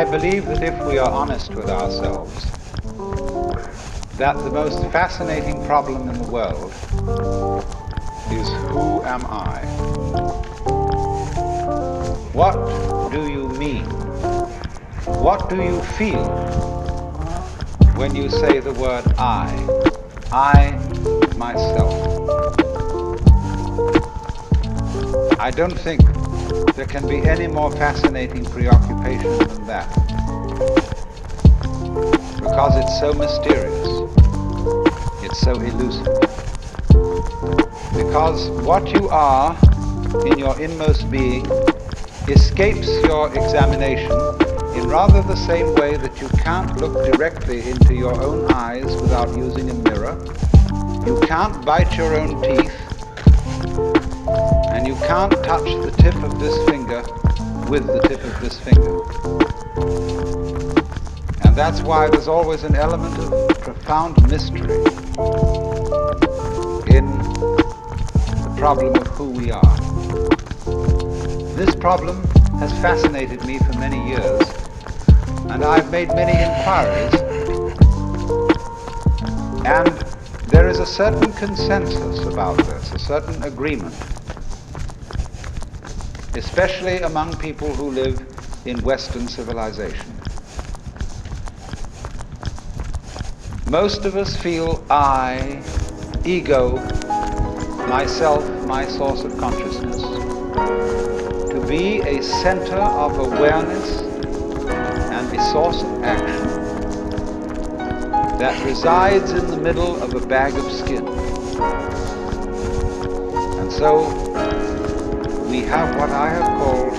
I believe that if we are honest with ourselves, that the most fascinating problem in the world is who am I? What do you mean? What do you feel when you say the word I myself? I don't think there can be any more fascinating preoccupation than that, because it's so mysterious, it's so elusive. Because what you are in your inmost being escapes your examination in rather the same way that you can't look directly into your own eyes without using a mirror, you can't bite your own teeth, and you can't touch the tip of this finger with the tip of this finger. And that's why there's always an element of profound mystery in the problem of who we are. This problem has fascinated me for many years, and I've made many inquiries, and there is a certain consensus about this, a certain agreement, especially among people who live in Western civilization. Most of us feel I, ego, myself, my source of consciousness, to be a center of awareness and a source of action that resides in the middle of a bag of skin. And so we have what I have called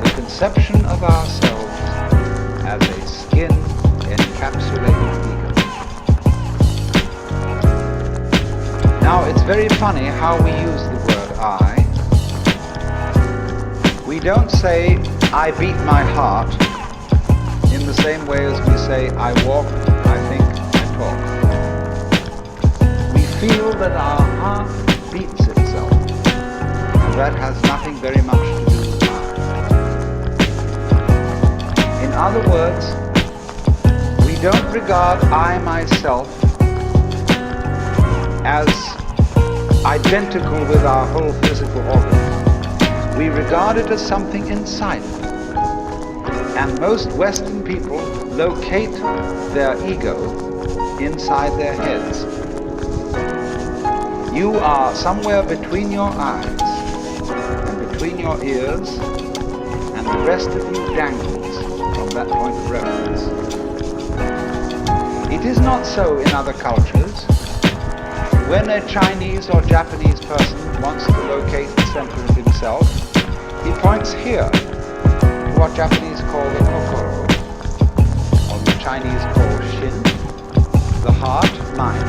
the conception of ourselves as a skin encapsulated ego. Now, it's very funny how we use the word I. We don't say, I beat my heart, in the same way as we say, I walk, I think, I talk. We feel that our heart beats itself, and that has nothing very much to do with I. In other words, we don't regard I myself as identical with our whole physical organism. We regard it as something inside it. And most Western people locate their ego inside their heads. You are somewhere between your eyes and between your ears, and the rest of you dangles from that point of reference. It is not so in other cultures. When a Chinese or Japanese person wants to locate the center of himself, he points here to what Japanese call the kokoro, or the Chinese call shin, the heart, mind.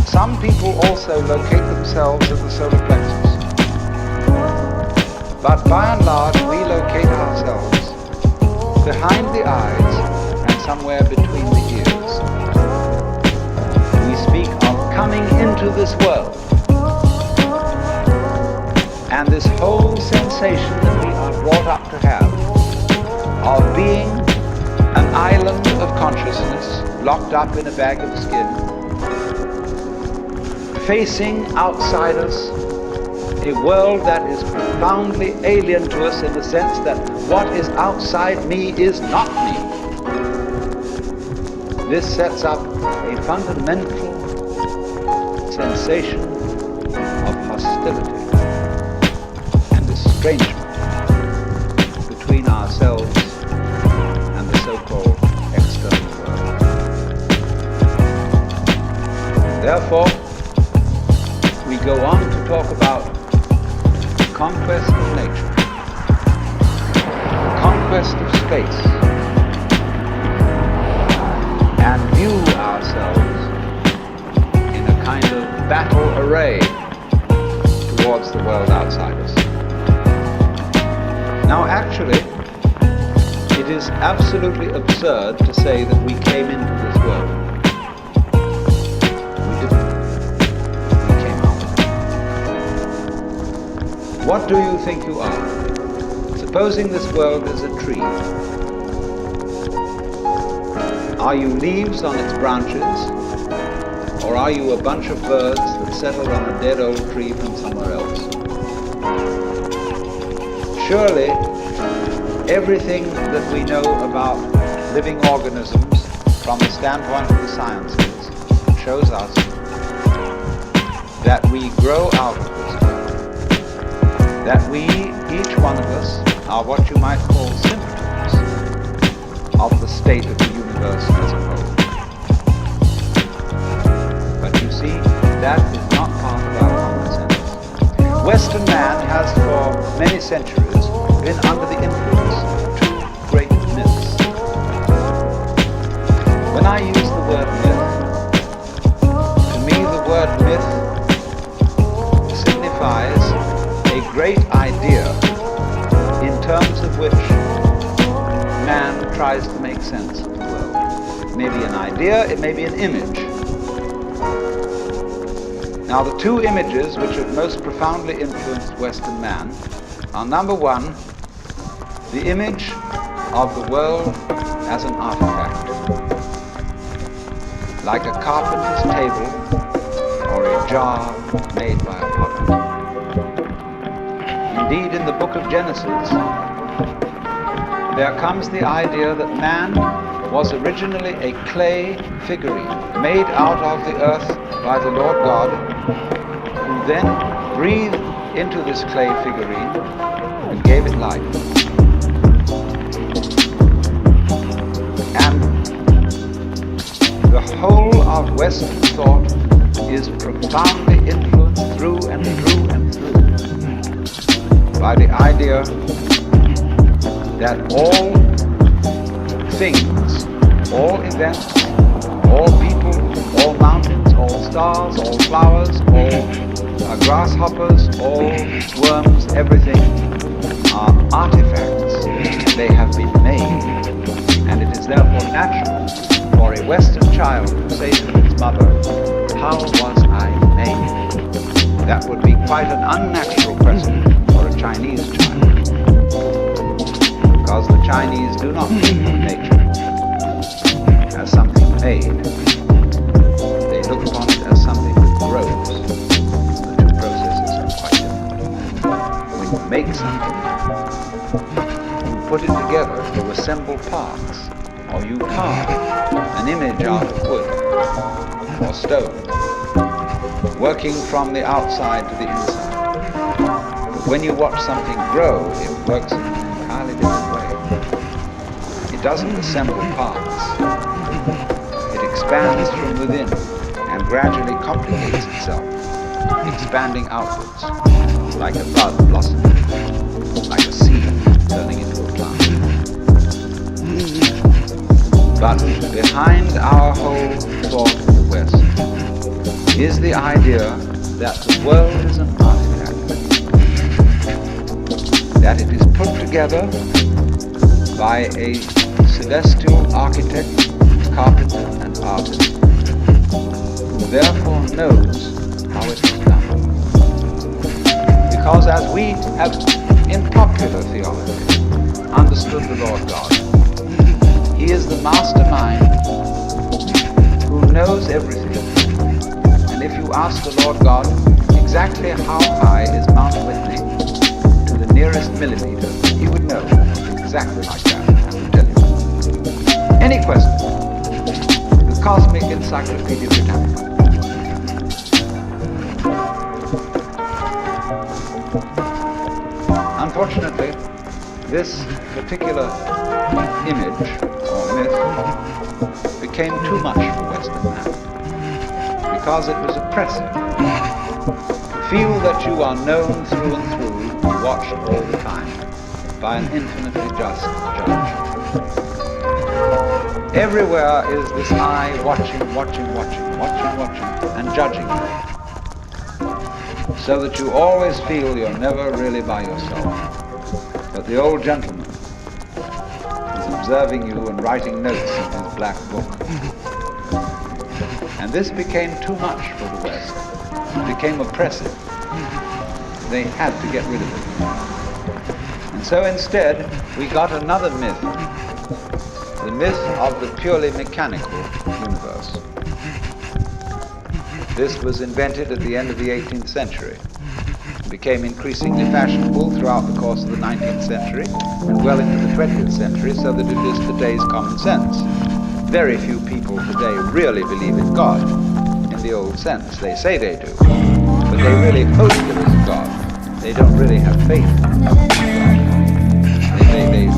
Some people also locate themselves at the solar plexus. But by and large, we locate ourselves behind the eyes and somewhere between the ears. We speak of coming into this world. And this whole sensation that we are brought up to have of being an island of consciousness locked up in a bag of skin, facing outside us a world that is profoundly alien to us in the sense that what is outside me is not me. This sets up a fundamental sensation of hostility and estrangement between ourselves and the so-called external world. Therefore, we go on to talk about conquest of nature, conquest of space, and view ourselves in a kind of battle array towards the world outside us. Now actually, it is absolutely absurd to say that we came into this world. What do you think you are? Supposing this world is a tree. Are you leaves on its branches? Or are you a bunch of birds that settled on a dead old tree from somewhere else? Surely, everything that we know about living organisms from the standpoint of the sciences shows us that we grow out of this world. That we, each one of us, are what you might call symptoms of the state of the universe as a whole. But you see, that is not part of our common sense. Western man has for many centuries been under the influence of two great myths. When I use the word myth, to me the word myth signifies a great idea in terms of which man tries to make sense of the world. It may be an idea, it may be an image. Now the two images which have most profoundly influenced Western man are, number one, the image of the world as an artifact, like a carpenter's table or a jar made by a potter. Indeed, in the book of Genesis, there comes the idea that man was originally a clay figurine made out of the earth by the Lord God, who then breathed into this clay figurine and gave it life. And the whole of Western thought is profoundly influenced through and through and through by the idea that all things, all events, all people, all mountains, all stars, all flowers, all grasshoppers, all worms, everything are artifacts. They have been made. And it is therefore natural for a Western child to say to his mother, "How was I made?" That would be quite an unnatural question for a Chinese child, because the Chinese do not think of nature as something made. They look upon it as something that grows. The two processes are quite different. When you make something, you put it together to assemble parts, or you carve an image out of wood or stone, working from the outside to the inside. But when you watch something grow, it works in an entirely different way. It doesn't assemble parts. It expands from within and gradually complicates itself, expanding outwards, like a bud blossoming, like a seed turning into a plant. But behind our whole thought in the West is the idea that the world is an artifact, that it is put together by a celestial architect, carpenter, and artist, who therefore knows how it is done. Because as we have, in popular theology, understood the Lord God, He is the mastermind who knows everything. And if you ask the Lord God exactly how high is Mount Whitney to the nearest millimeter, He would know exactly like that and would tell you. Any question, the Cosmic Encyclopedia Britannica. Unfortunately, this particular image or myth became too much for Western man because it was oppressive. To feel that you are known through and through, watched all the time by an infinitely just judge. Everywhere is this eye watching, and judging you, so that you always feel you're never really by yourself. But the old gentleman is observing you and writing notes in his black book. And this became too much for the West. It became oppressive. They had to get rid of it. And so instead, we got another myth. The myth of the purely mechanical universe. This was invented at the end of the 18th century. It became increasingly fashionable throughout the course of the 19th century and well into the 20th century, so that it is today's common sense. Very few people today really believe in God in the old sense. They say they do, but they really hope there is a God. They don't really have faith in God.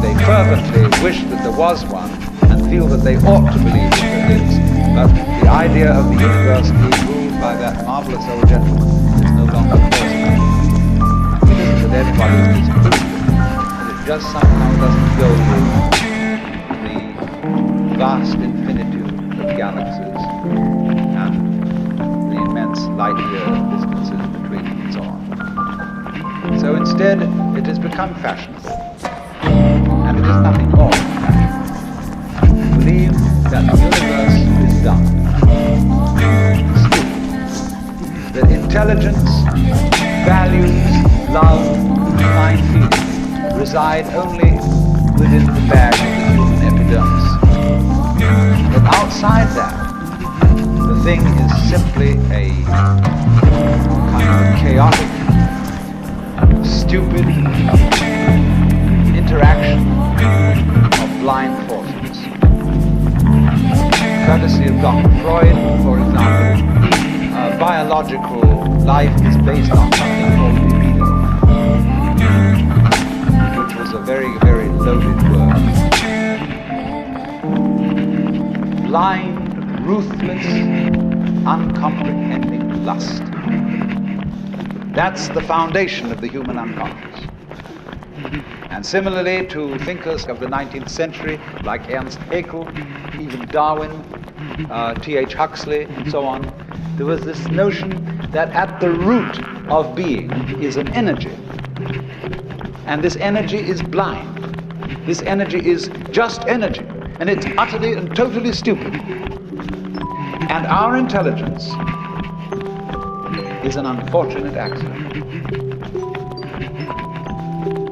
They fervently wish that there was one and feel that they ought to believe that there is. But the idea of the universe being ruled by that marvelous old gentleman is no longer possible. It isn't that everybody is disproved, but it just somehow doesn't go with the vast infinitude of galaxies and the immense light year distances between them and so on. So instead, it has become fashionable. And it is nothing more than fashionable to believe that the universe is done. That intelligence, values, love, divine feeling reside only within the bag of the human epidermis. But outside that, the thing is simply a kind of chaotic, stupid interaction of blind forces. Courtesy of Dr. Freud, for example, biological life is based on something called libido, which was a very, very loaded word. Blind, ruthless, uncomprehending lust. That's the foundation of the human unconscious. And similarly to thinkers of the 19th century, like Ernst Haeckel, even Darwin, T.H. Huxley, and so on, there was this notion that at the root of being is an energy. And this energy is blind. This energy is just energy. And it's utterly and totally stupid. And our intelligence is an unfortunate accident.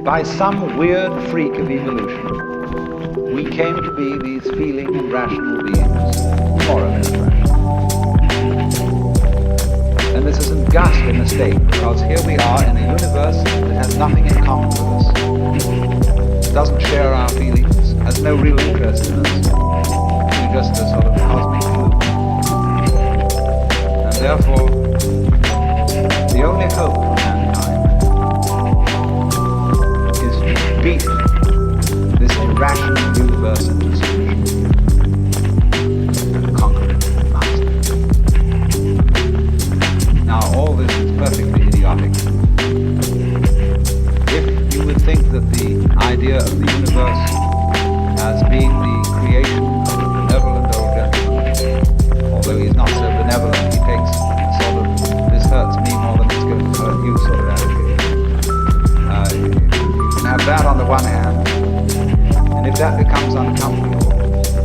By some weird freak of evolution, we came to be these feeling and rational beings, more or less rational. And this is a ghastly mistake, because here we are in a universe that has nothing in common with us. doesn't share our feelings, has no real interest in us. We're just a sort of cosmic fluke. And therefore, the only hope for mankind is to beat this irrational universe into submission and conquer it and master it. Now, all this is perfectly idiotic. If you would think that the idea of the universe as being the creation of a benevolent old gentleman, although he's not so benevolent, he takes sort of this hurts me more than it's going to hurt you sort of attitude. You can have that on the one hand, and if that becomes uncomfortable,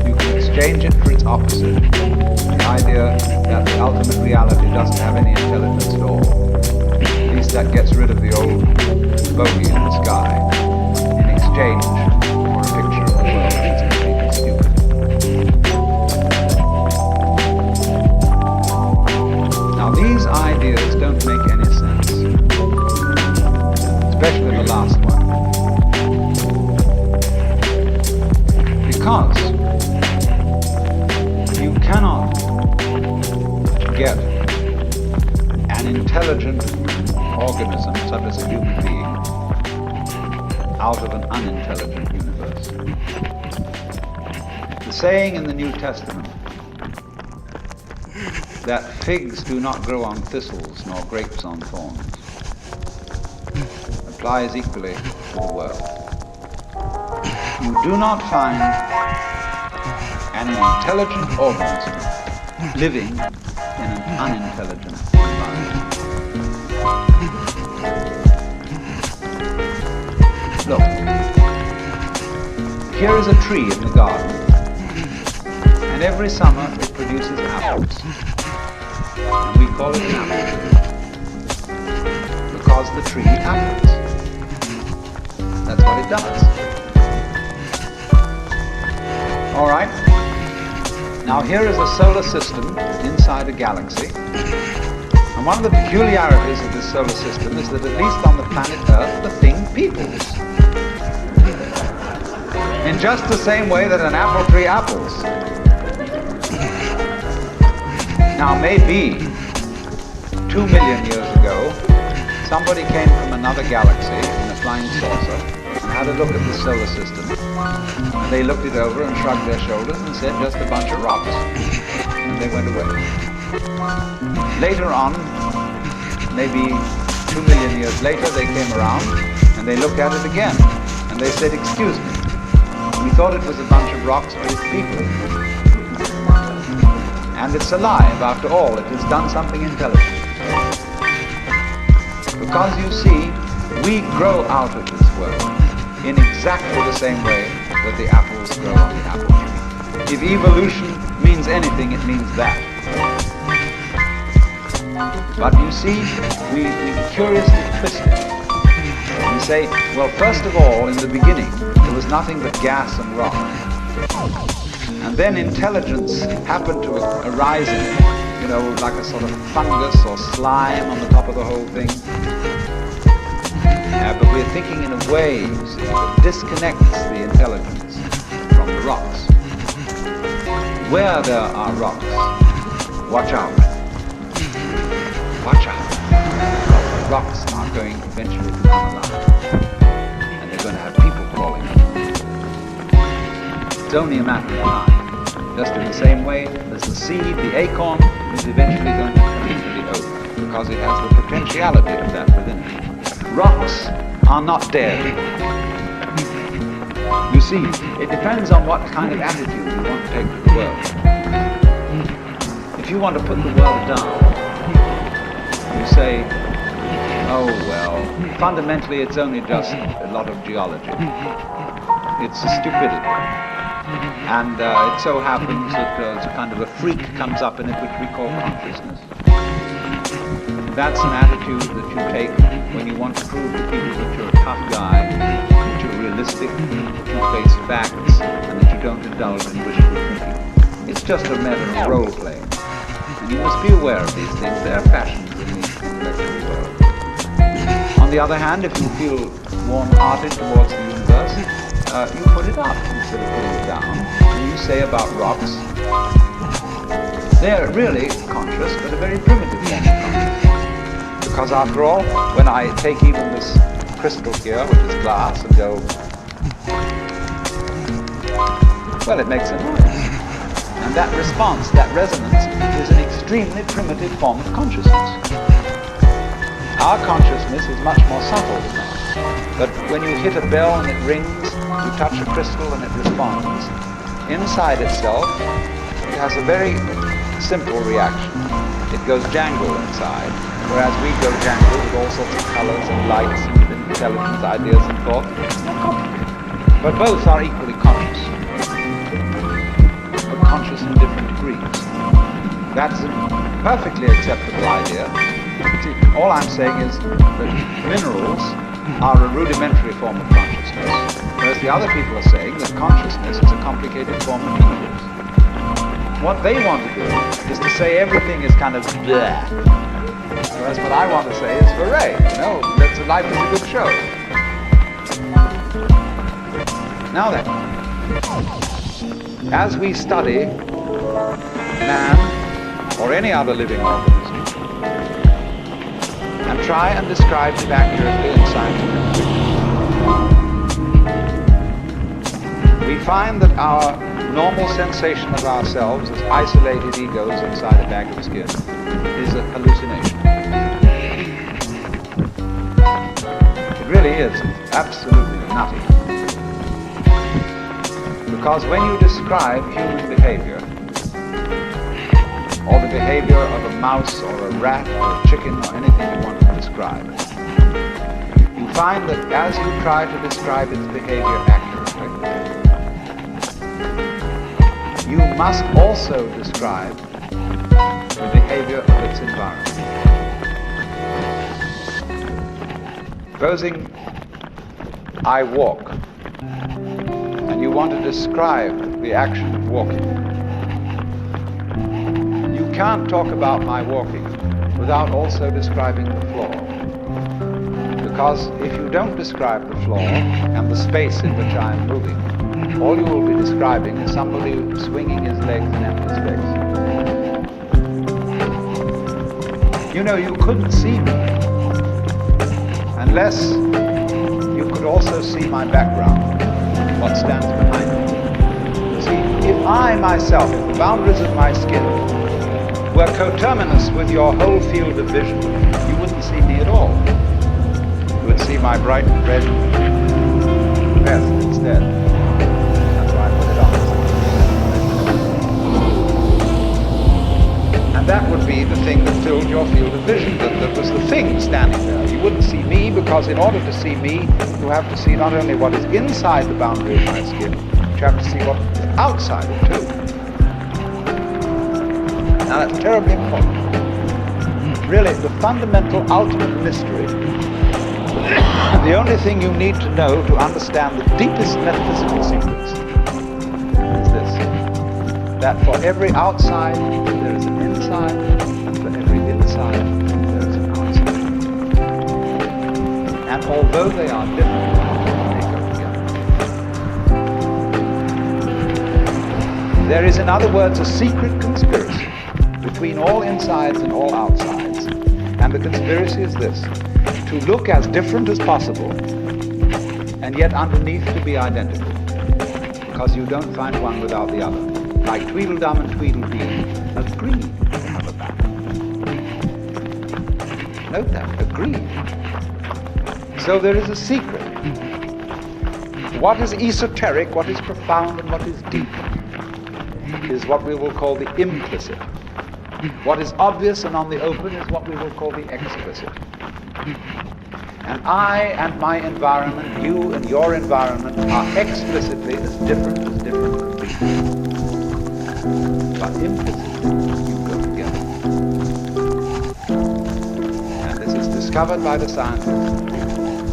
you can exchange it for its opposite, the idea that the ultimate reality doesn't have any intelligence at all. At least that gets rid of the old bogey in the sky, in exchange for a picture of the world that's completely stupid. Now these ideas don't make any sense, especially the last one, because you cannot get an intelligent organism such as a human being out of an unintelligent universe. The saying in the New Testament that figs do not grow on thistles nor grapes on thorns applies equally to the world. You do not find an intelligent organism living in an unintelligent environment. Look, here is a tree in the garden, and every summer it produces apples, and we call it an apple tree, because the tree eats apples. That's what it does. All right, now here is a solar system inside a galaxy, and one of the peculiarities of this solar system is that at least on the planet Earth, the thing peoples. In just the same way that an apple tree apples. Now maybe 2 million years ago, somebody came from another galaxy in a flying saucer and had a look at the solar system. And they looked it over and shrugged their shoulders and said, just a bunch of rocks. And they went away. Later on, maybe 2 million years later, they came around and they looked at it again. And they said, excuse me, we thought it was a bunch of rocks, but it's people. And it's alive, after all, it has done something intelligent. Because you see, we grow out of this world in exactly the same way that the apples grow on the apple tree. If evolution means anything, it means that. But you see, we curiously twist it. We say, well, first of all, in the beginning, there was nothing but gas and rock. And then intelligence happened to arise in it, you know, like a sort of fungus or slime on the top of the whole thing. But we're thinking in a way, you see, that disconnects the intelligence from the rocks. Where there are rocks, watch out. Watch out. Because the rocks are going eventually to come alive. And they're going to have people crawling on them. It's only a matter of time. Just in the same way as the seed, the acorn, is eventually going to turn into the oak, because it has the potentiality of that within it. Rocks are not dead. You see, it depends on what kind of attitude you want to take to the world. If you want to put the world down, you say, oh well, fundamentally it's only just a lot of geology. It's a stupidity. And it so happens that a kind of a freak comes up in it which we call consciousness. That's an attitude that you take when you want to prove to people that you're a tough guy, that you're realistic, that you face facts, and that you don't indulge in wishful thinking. It's just a matter of role-playing. And you must be aware of these things. They are fashions in the intellectual world. On the other hand, if you feel warm-hearted towards the universe, you put it up instead of putting it down. And you say about rocks, they're really conscious, but a very primitive form of consciousness. Because after all, when I take even this crystal here, which is glass, and go, well, it makes a noise. And that response, that resonance, is an extremely primitive form of consciousness. Our consciousness is much more subtle than that. But when you hit a bell and it rings, you touch a crystal and it responds, inside itself, it has a very simple reaction. It goes jangle inside, whereas we go jangle with all sorts of colors and lights and intelligence, ideas and thoughts. It's not complicated. But both are equally conscious. But conscious in different degrees. That's a perfectly acceptable idea. See, all I'm saying is that minerals are a rudimentary form of consciousness, whereas the other people are saying that consciousness is a complicated form of universe. What they want to do is to say everything is kind of blah, whereas what I want to say is hooray, life is a good show. Now then, as we study man or any other living organism, and try and describe it accurately and scientifically, we find that our normal sensation of ourselves as isolated egos inside a bag of skin is a hallucination. It really is absolutely nutty. Because when you describe human behavior, or the behavior of a mouse or a rat or a chicken or anything you want to describe, you find that as you try to describe its behavior accurately, you must also describe the behavior of its environment. Supposing I walk, and you want to describe the action of walking. You can't talk about my walking without also describing the floor. Because if you don't describe the floor and the space in which I am moving, all you will be describing is somebody swinging his legs in empty space. You know, you couldn't see me unless you could also see my background, what stands behind me. See, if I myself, if the boundaries of my skin were coterminous with your whole field of vision, you wouldn't see me at all. You would see my bright red vest instead. That's why I put it on. And that would be the thing that filled your field of vision, that was the thing standing there. You wouldn't see me, because in order to see me, you have to see not only what is inside the boundary of my skin, you have to see what is outside it too. Now that's terribly important. Really, the fundamental, ultimate mystery, the only thing you need to know to understand the deepest metaphysical secrets is this: that for every outside there is an inside, and for every inside there is an outside. And although they are different, they go together. There is, in other words, a secret conspiracy between all insides and all outsides. And the conspiracy is this: to look as different as possible, and yet underneath to be identical. Because you don't find one without the other. Like Tweedledum and Tweedledee agreed to have a battle. Note that, agreed. So there is a secret. What is esoteric, what is profound, and what is deep is what we will call the implicit. What is obvious and on the open is what we will call the explicit. And I and my environment, you and your environment, are explicitly as different could be. But implicitly, you go together. And this is discovered by the scientist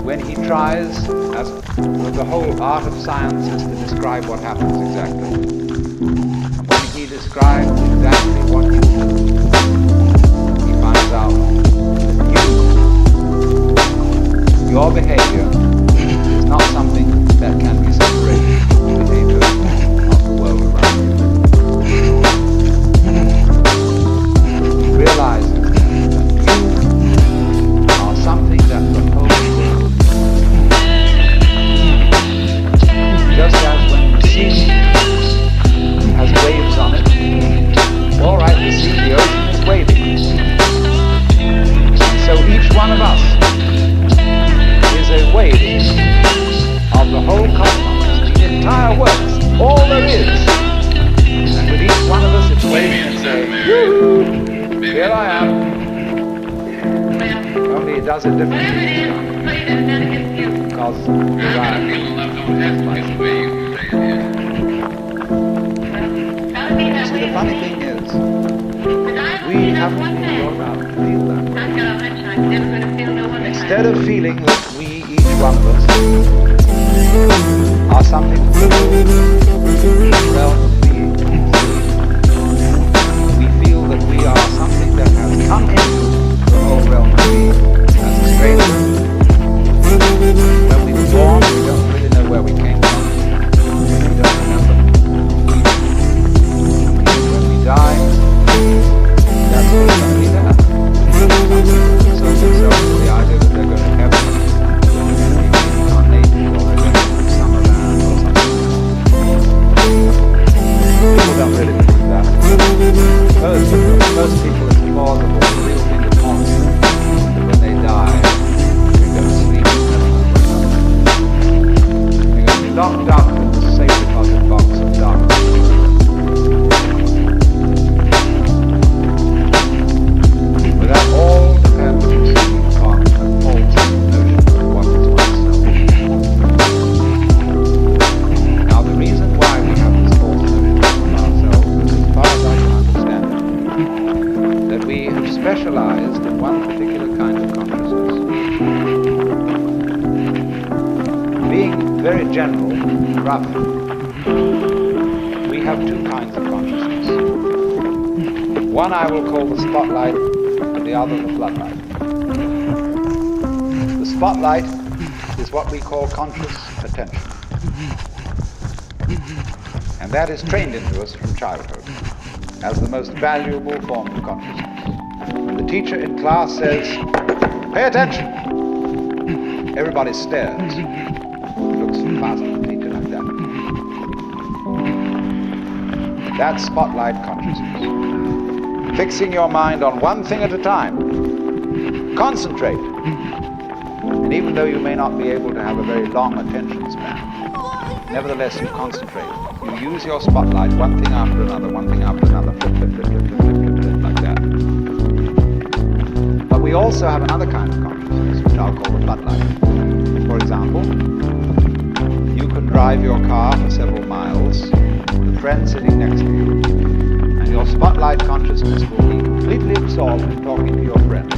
when he tries, as with the whole art of science is to describe what happens exactly. When he describes exactly what you do, he finds out that your behavior is not something that can be separated does it differently each time. Because variety. See, the funny thing is, we haven't been brought up to feel that. Instead of feeling that we, each one of us, are something fluid, realm of being, we feel that we are something that has come into the whole realm of being as a stranger. When we were born, we don't really know where we came from, but we don't remember. When we die, that's what's going to be there. So the idea that they're going to heaven, they're going to be incarnated, or they're going to Summerland or something. People don't really believe that. Most people, it's plausible, the real thing that haunts them, that when they die, they go to sleep and never wake up. They're going to be locked up in the safe deposit box of darkness. But that all depends on a false notion of what is oneself. Now the reason why we have this false notion of ourselves is, as far as I can understand it, that we have specialized in one particular kind of consciousness. Being very general, rough, we have two kinds of consciousness. One I will call the spotlight, and the other the floodlight. The spotlight is what we call conscious attention. And that is trained into us from childhood as the most valuable form of consciousness. The teacher in class says, "Pay attention!" Everybody stares. Looks fast at the teacher like that. That's spotlight consciousness. Fixing your mind on one thing at a time. Concentrate. And even though you may not be able to have a very long attention span, nevertheless you concentrate. You use your spotlight, one thing after another, one thing after another, flip, flip, flip, flip, flip, flip, flip, flip, like that. But we also have another kind of consciousness, which I'll call the floodlight. For example, you can drive your car for several miles with a friend sitting next to you, and your spotlight consciousness will be completely absorbed in talking to your friend.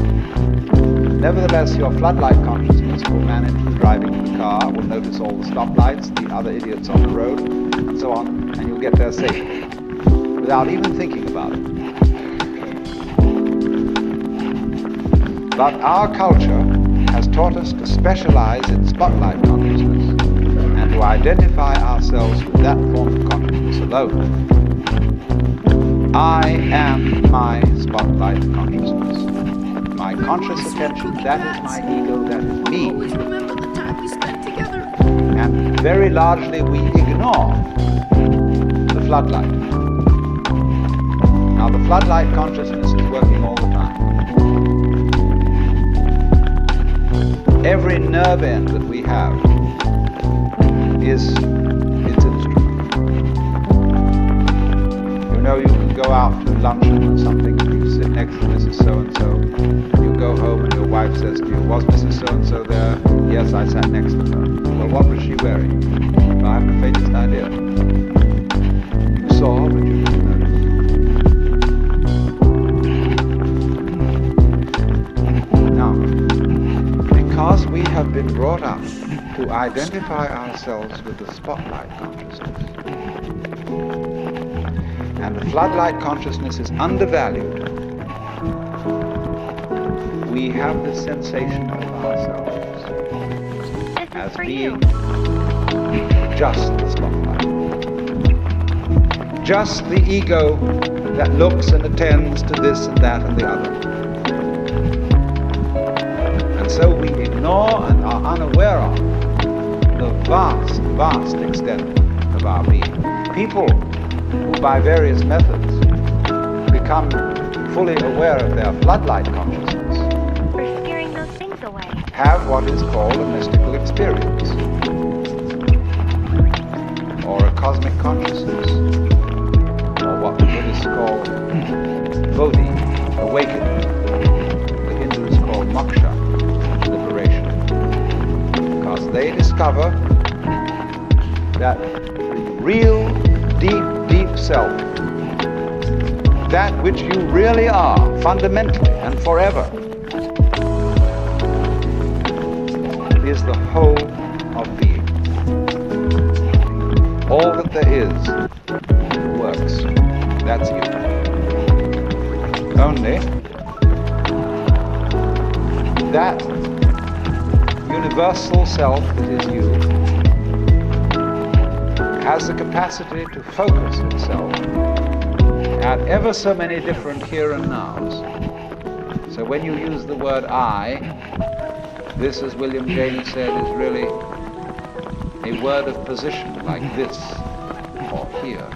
Nevertheless, your floodlight consciousness will manage the driving of the car, will notice all the stoplights, the other idiots on the road, and so on, and you'll get there safely, without even thinking about it. But our culture has taught us to specialize in spotlight consciousness, and to identify ourselves with that form of consciousness alone. I am my spotlight consciousness. My conscious attention, that is my ego, that is me. Always remember the time we spent together. And very largely we ignore the floodlight. Now the floodlight consciousness is working all the time. Every nerve end that we have is its instrument. You know, you can go out to luncheon or something, and you sit next to Mrs. So-and-so. You go home and your wife says to you, "Was Mrs. So-and-so there?" "Yes, I sat next to her." "Well, what was she wearing?" "I haven't the faintest idea." You saw, but you didn't notice. Now, because we have been brought up to identify ourselves with the spotlight consciousness, and the floodlight consciousness is undervalued, we have the sensation of ourselves as being just the spotlight. Just the ego that looks and attends to this and that and the other. And so we ignore and are unaware of the vast, vast extent of our being. People who by various methods become fully aware of their floodlight consciousness have what is called a mystical experience, or a cosmic consciousness, or what the Buddhists call bodhi, awakening. The Hindus call moksha. discover that real, deep self, that which you really are, fundamentally and forever, is the whole of being. All that there is works. That's you. Only that universal self that is you has the capacity to focus itself at ever so many different here and nows. So when you use the word I, this, as William James said, is really a word of position, like this or here.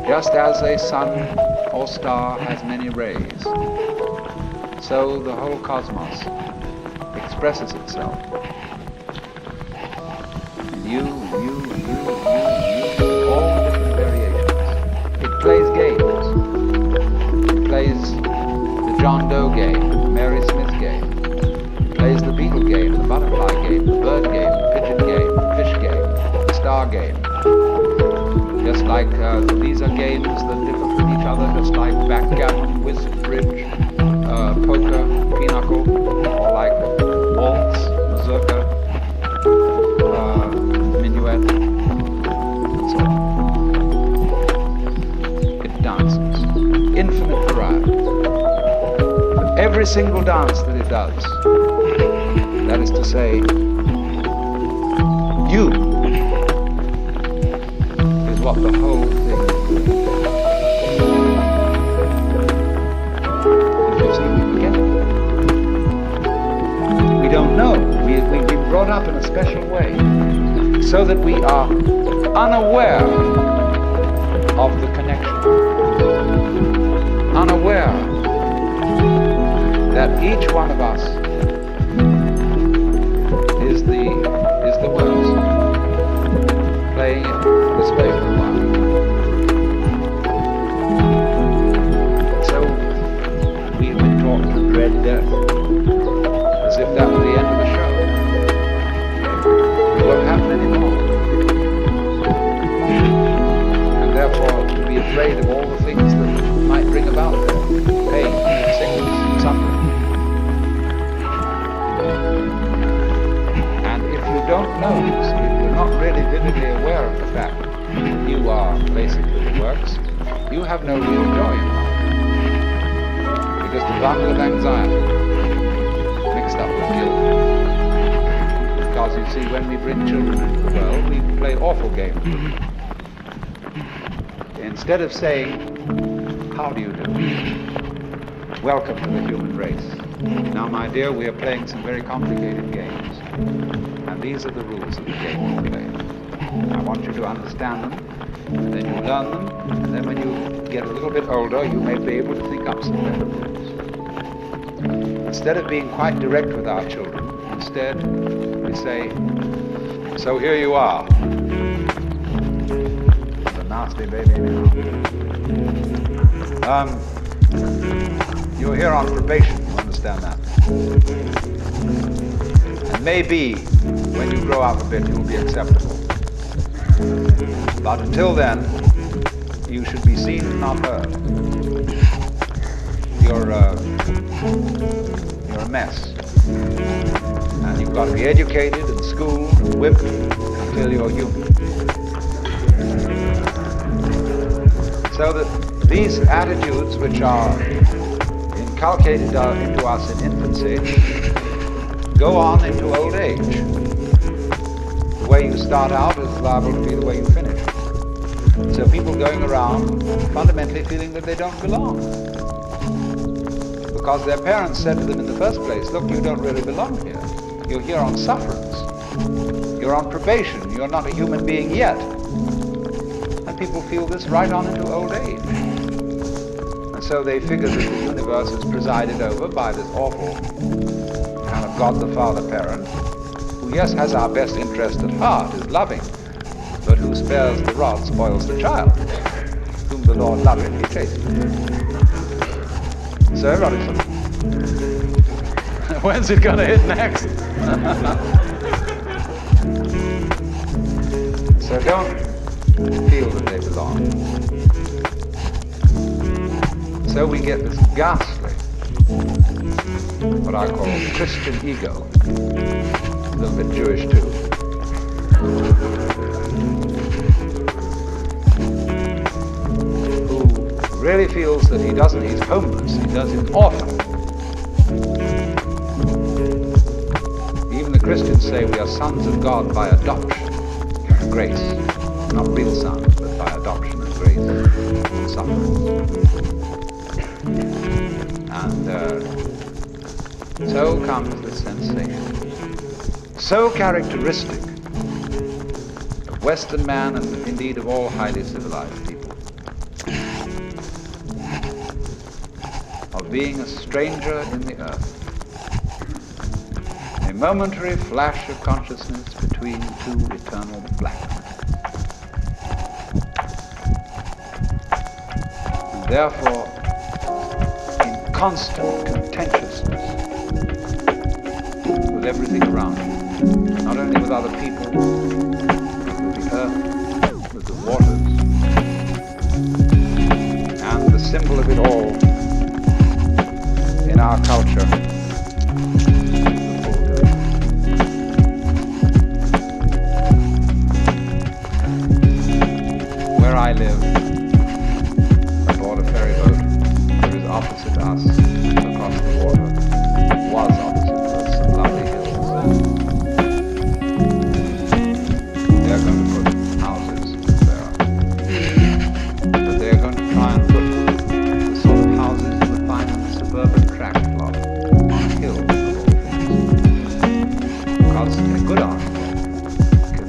Just as a sun or star has many rays, so the whole cosmos expresses itself. You, all different variations. It plays games. It plays the John Doe game, the Mary Smith game. It plays the beetle game, the butterfly game, the bird game, the pigeon game, the fish game, the star game. Just like these are games that differ from each other, just like backgammon, whist, bridge, poker, pinochle, or like waltz, mazurka, minuet, and so on. It dances. Infinite variety. But every single dance that it does, that is to say, you, is what the whole thing is doing. Don't know. We've been brought up in a special way so that we are unaware of the connection, unaware that each one of us is the words playing this way for a while. So we have been taught to dread death, as if that were the end of the show. It won't happen anymore. And therefore, to be afraid of all the things that might bring about death, pain, sickness, suffering. And if you don't know this, if you're not really vividly aware of the fact that you are basically the works, you have no real joy in life. You're just a bundle of anxiety mixed up with guilt. Because you see, when we bring children into the world, we play awful games with them. Instead of saying, how do you do? Welcome to the human race. Now, my dear, we are playing some very complicated games. And these are the rules of the game we play. I want you to understand them, and then you learn them, and then when you get a little bit older, you may be able to think up some better rules. Instead of being quite direct with our children, instead we say, so here you are. It's a nasty baby now. You're here on probation, you understand that? And maybe when you grow up a bit, you'll be acceptable. But until then, you should be seen and not heard. You're a mess. And you've got to be educated and schooled and whipped until you're human. So that these attitudes which are inculcated into us in infancy go on into old age. The way you start out is liable to be the way you finish. So people going around fundamentally feeling that they don't belong. Because their parents said to them in the first place, look, you don't really belong here. You're here on sufferance. You're on probation. You're not a human being yet. And people feel this right on into old age. And so they figure that the universe is presided over by this awful kind of God the Father parent, who, yes, has our best interest at heart, is loving, but who spares the rod, spoils the child. Whom the Lord loveth, he chastens. So everybody's When's it gonna hit next? So don't feel that they belong. So we get this ghastly, what I call Christian ego, a little bit Jewish too, who really feels that he's homeless, he's an orphan. Even the Christians say we are sons of God by adoption, grace, not real sons, but by adoption and grace and suffering. And so comes the sensation, so characteristic of Western man and indeed of all highly civilized people, of being a stranger in the earth, a momentary flash of consciousness between two eternal blackness. And therefore, in constant contentiousness with everything around you, not only with other people, but with the earth, with the waters, and the symbol of it all in our culture, where I live, aboard a ferry boat, there is opposite us, across the water, was opposite us, some lovely hills. They're going to put houses there. But they're going to try and put the sort of houses you would find in a suburban tract plot on a hill, of all things. Because a good architect can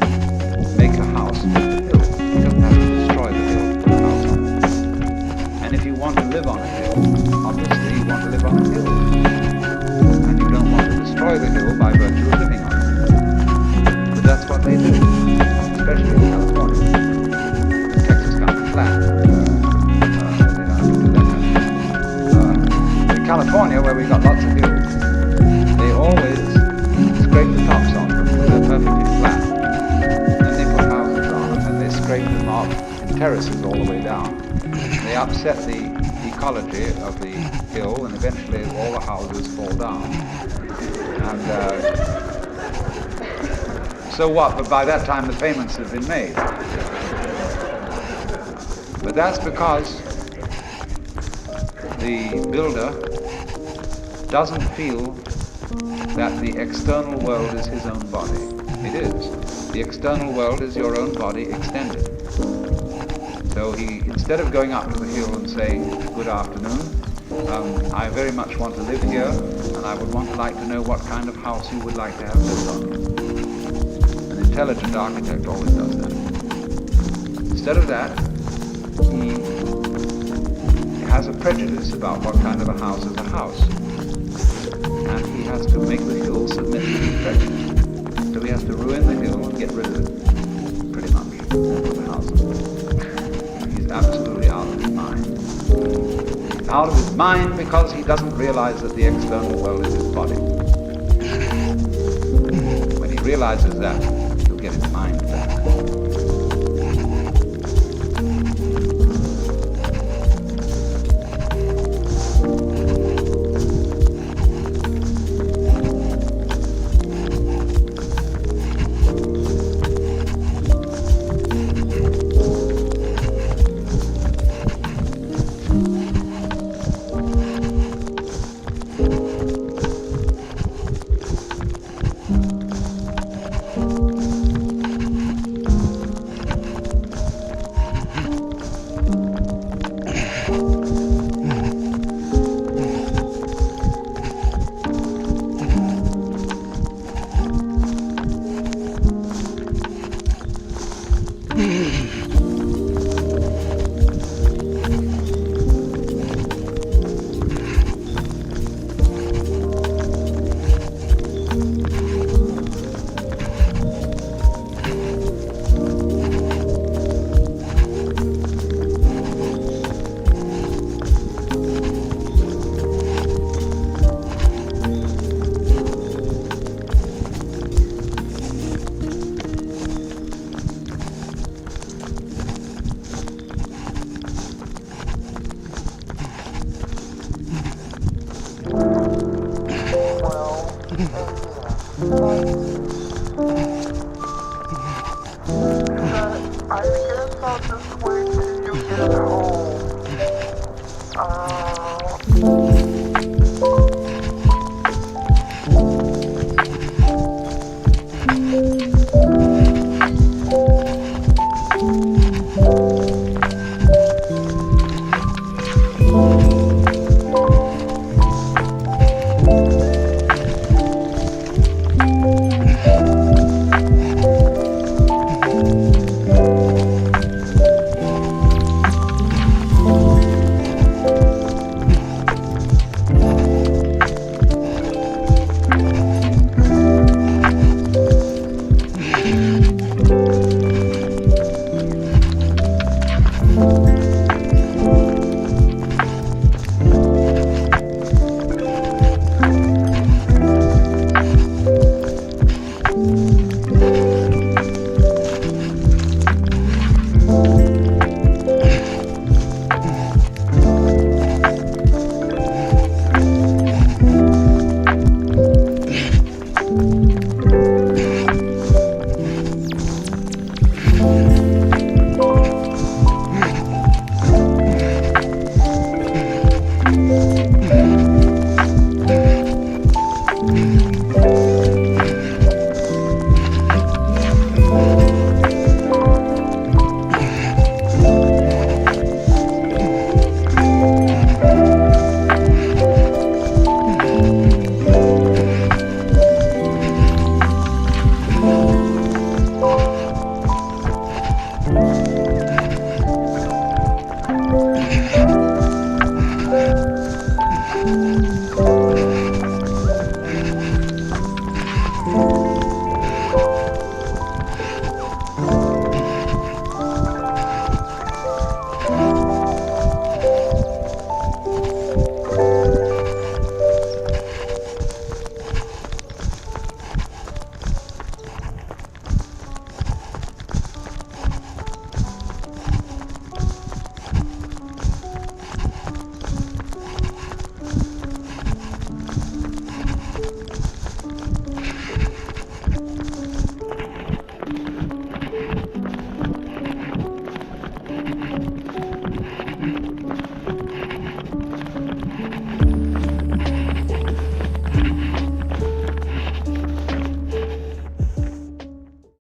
make a house on the hill. You don't have to destroy the hill to put a house on it. And if you want to live on a hill, obviously you want to live on a hill. And you don't want to destroy the hill by virtue of living on it. But that's what they do, especially in California. Texas kind of flat. They don't have to do that kind of thing. In California, where we've got lots of hills, they always scrape the tops off them so they're perfectly flat. Then they put houses on them and they scrape them off in terraces all the way down. They upset the ecology of the hill, and eventually all the houses fall down. And so what? But by that time the payments have been made. But that's because the builder doesn't feel that the external world is his own body. It is. The external world is your own body extended. So he, instead of going up to the hill and saying, good afternoon, I very much want to live here, and I would like to know what kind of house you would like to have built on it. An intelligent architect always does that. Instead of that, he has a prejudice about what kind of a house is a house. And he has to make the hill submit to his prejudice. So he has to ruin the hill and get rid of it, pretty much, and put the house on. He's absolutely out of his mind. He's out of his mind because he doesn't realize that the external world is his body. When he realizes that, he'll get his mind back. I'll just wait till you get home.